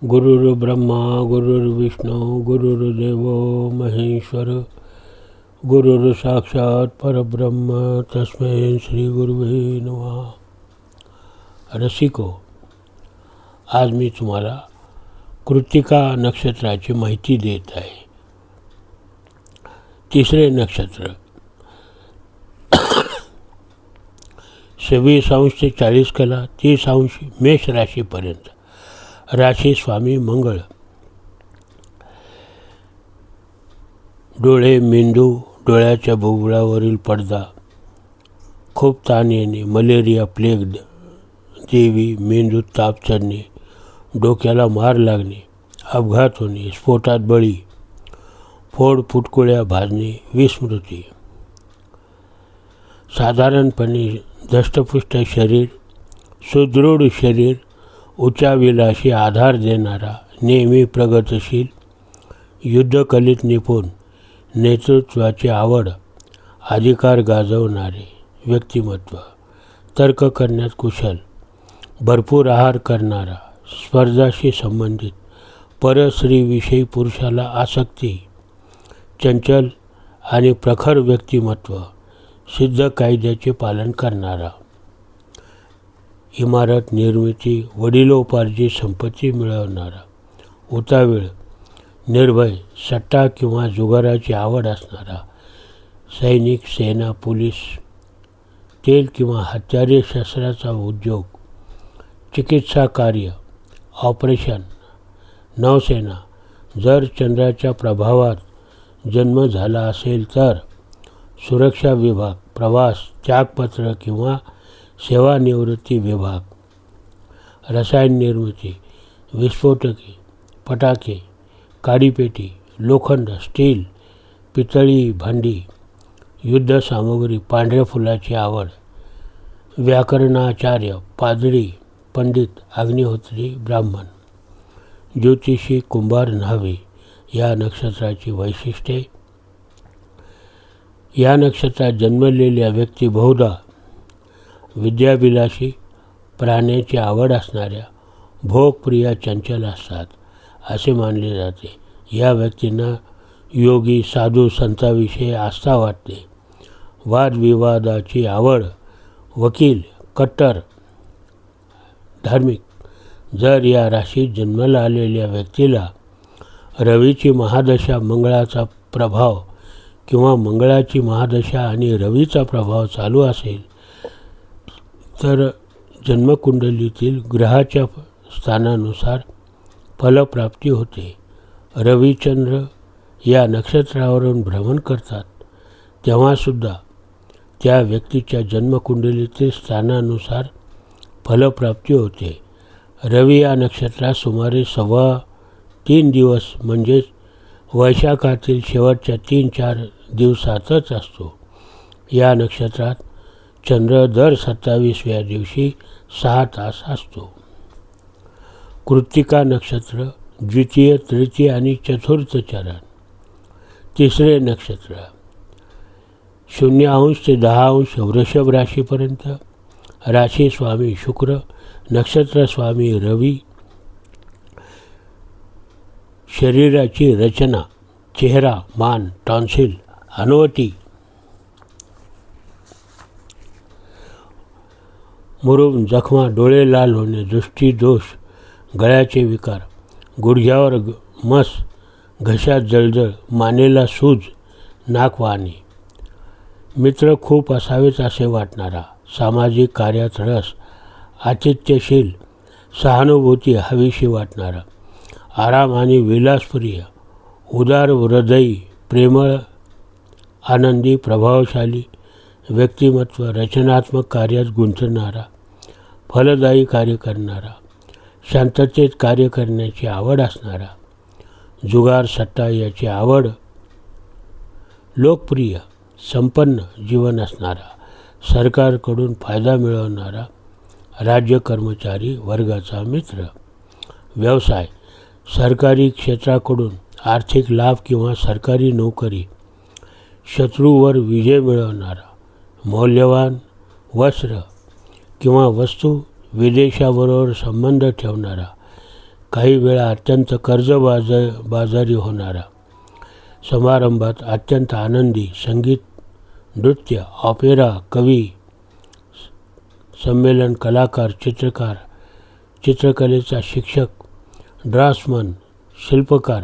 गुरुर्ब्रह्मा गुरुर्विष्णू गुरुर्देव महेश्वर गुरुर् साक्षात परब्रह्म तस्मै श्री गुरुवे नमः। रसिको, आज मी तुम्हाला कृत्तिका नक्षत्राची माहिती देत आहे। तिसरे नक्षत्र 26° ते 40° 30° मेष राशीपर्यंत। राशी स्वामी मंगळ। डोळे, मेंदू, डोळ्याच्या बुबुळावरील पडदा, खूप ताण येणे, मलेरिया, प्लेग, देवी, मेंदूत ताप चढणे, डोक्याला मार लागणे, अपघात होणे, स्फोटात बळी, फोड फुटकुळ्या भाजणे, विस्मृती। साधारणपणे धष्टपुष्ट शरीर, सुदृढ शरीर, उच्चाभिलाषी, आधार देणारा, नेहमी प्रगतशील, युद्धकलेत निपुण, नेतृत्वाची आवड, अधिकार गाजवणारे व्यक्तिमत्व, तर्क करण्यात कुशल, भरपूर आहार करणारा, स्पर्धाशी संबंधित, परस्त्रीविषयी पुरुषाला आसक्ती, चंचल आणि प्रखर व्यक्तिमत्व, सिद्ध कायद्याचे पालन करणारा, इमारत निर्मिती, वडिलोपार्जित संपत्ती मिळवणारा, उतावीळ, निर्भय, सट्टा किंवा जुगाराची आवड असणारा, सैनिक, सेना, पोलीस, तेल किंवा हत्यारे शस्त्राचा उद्योग, चिकित्सा कार्य, ऑपरेशन, नौसेना। जर चंद्राच्या प्रभावात जन्म झाला असेल तर सुरक्षा विभाग, प्रवास, त्यागपत्र किंवा सेवानिवृत्ती विभाग, रसायन निर्मिती, विस्फोटके, फटाके, काडीपेटी, लोखंड, स्टील, पितळी भांडी, युद्धसामुग्री, पांढऱ्या फुलाची आवड, व्याकरणाचार्य, पादरी, पंडित, अग्निहोत्री, ब्राह्मण, ज्योतिषी, कुंभार, न्हावी। या नक्षत्राची वैशिष्ट्ये। या नक्षत्रात जन्मलेल्या व्यक्ती बहुधा विद्याभिलाषी, प्राण्याची आवड असणाऱ्या, भोगप्रिया, चंचल असतात असे मानले जाते। या व्यक्तींना योगी, साधू, संतांविषयी आस्था वाटते। वादविवादाची आवड, वकील, कट्टर, धार्मिक। जर या राशीत जन्माला आलेल्या व्यक्तीला रवीची महादशा, मंगळाचा प्रभाव किंवा मंगळाची महादशा आणि रवीचा प्रभाव चालू असेल तर जन्मकुंडलीतील ग्रहाच्या स्थानानुसार फलप्राप्ती होते। रविचंद्र या नक्षत्रावरून भ्रमण करतात तेव्हासुद्धा त्या व्यक्तीच्या जन्मकुंडलीतील स्थानानुसार फलप्राप्ती होते। रवी या नक्षत्रात सुमारे 3.25 दिवस म्हणजेच वैशाखातील शेवटच्या 3-4 दिवसातच असतो। या नक्षत्रात चंद्र दर 27व्या दिवशी 6 तास असतो। कृत्तिका नक्षत्र द्वितीय, तृतीय आणि चतुर्थ चरण। तिसरे नक्षत्र 0° ते 10° वृषभ राशीपर्यंत। राशी स्वामी शुक्र, नक्षत्र स्वामी रवी। शरीराची रचना, चेहरा, मान, टॉन्सिल, हनुवटी, मुरुम, जखमा, डोळे लाल होणे, दृष्टीदोष, गळ्याचे विकार, गुडघ्यावर मस, घशात जळजळ, मानेला सूज, नाक वाहणे। मित्र खूप असावेत असे वाटणारा, सामाजिक कार्यात रस, आतिथ्यशील, सहानुभूती हवीशी वाटणारा, आराम आणि विलासप्रिय, उदार हृदयी, प्रेमळ, आनंदी, प्रभावशाली व्यक्तिमत्व, रचनात्मक कार्यात गुंतणारा, फलदायी कार्य करणारा, शांततेत कार्य करण्याची आवड असणारा, जुगार, सट्टा याची आवड, लोकप्रिय, संपन्न जीवन असणारा, सरकारकडून फायदा मिळवणारा, राज्य कर्मचारी वर्गाचा मित्र। व्यवसाय, सरकारी क्षेत्राकडून आर्थिक लाभ किंवा सरकारी नोकरी, शत्रूवर विजय मिळवणारा, मौल्यवान वस्त्र किंवा वस्तू, विदेशाबरोबर संबंध ठेवणारा, काही वेळा अत्यंत बाजारी होणारा, समारंभात अत्यंत आनंदी, संगीत, नृत्य, ऑपेरा, कवी, संमेलन, कलाकार, चित्रकार, चित्रकलेचा शिक्षक, ड्राफ्ट्समन, शिल्पकार,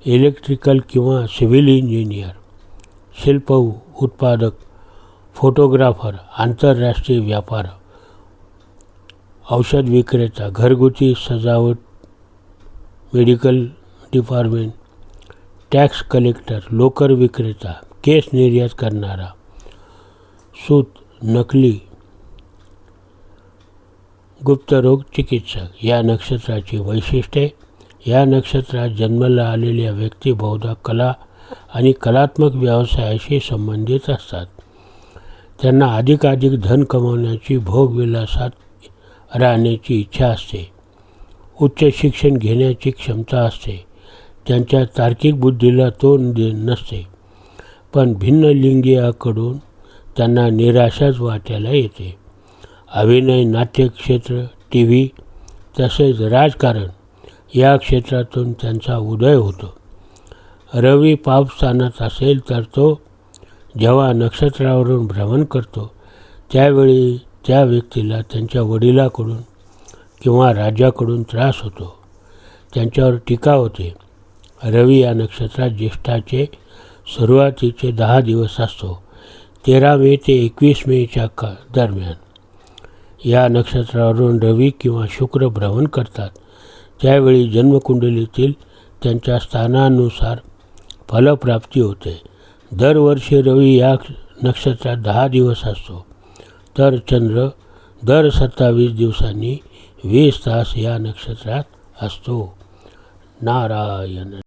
इलेक्ट्रिकल किंवा सिव्हिल इंजिनियर, शिल्प उत्पादक, फोटोग्राफर, आंतरराष्ट्रीय व्यापार, औषध विक्रेता, घरगुती सजावट, मेडिकल डिपार्टमेंट, टॅक्स कलेक्टर, लोकर विक्रेता, केस निर्यात करणारा, सूत, नकली, गुप्तरोग चिकित्सक. या नक्षत्राची वैशिष्ट्ये. या नक्षत्रात जन्माला आलेल्या व्यक्ती बहुधा कला आणि कलात्मक व्यवसायाशी संबंधित असतात. त्यांना अधिकाधिक धन कमावण्याची, भोगविलासात राहण्याची इच्छा असते. उच्च शिक्षण घेण्याची क्षमता असते. त्यांच्या तार्किक बुद्धीला तोंड नसते. पण भिन्न लिंगीयाकडून त्यांना निराशाच वाटायला येते. अभिनय, नाट्यक्षेत्र, TV तसेच राजकारण या क्षेत्रातून त्यांचा उदय होतो. रवी पापस्थानात असेल तर तो जेव्हा नक्षत्रावरून भ्रमण करतो त्यावेळी त्या व्यक्तीला त्यांच्या वडिलाकडून किंवा राजाकडून त्रास होतो. त्यांच्यावर टीका होते. रवी या नक्षत्रात ज्येष्ठाचे सुरुवातीचे 10 दिवस असतो. 13 मे ते 21 मेच्या दरम्यान या नक्षत्रावरून रवी किंवा शुक्र भ्रमण करतात. त्यावेळी जन्मकुंडलीतील त्यांच्या स्थानानुसार फलप्राप्ती होते. दरवर्षी रवी या नक्षत्रात 10 दिवस असतो, तर चंद्र दर 27 दिवसांनी 20 तास या नक्षत्रात असतो. नारायण.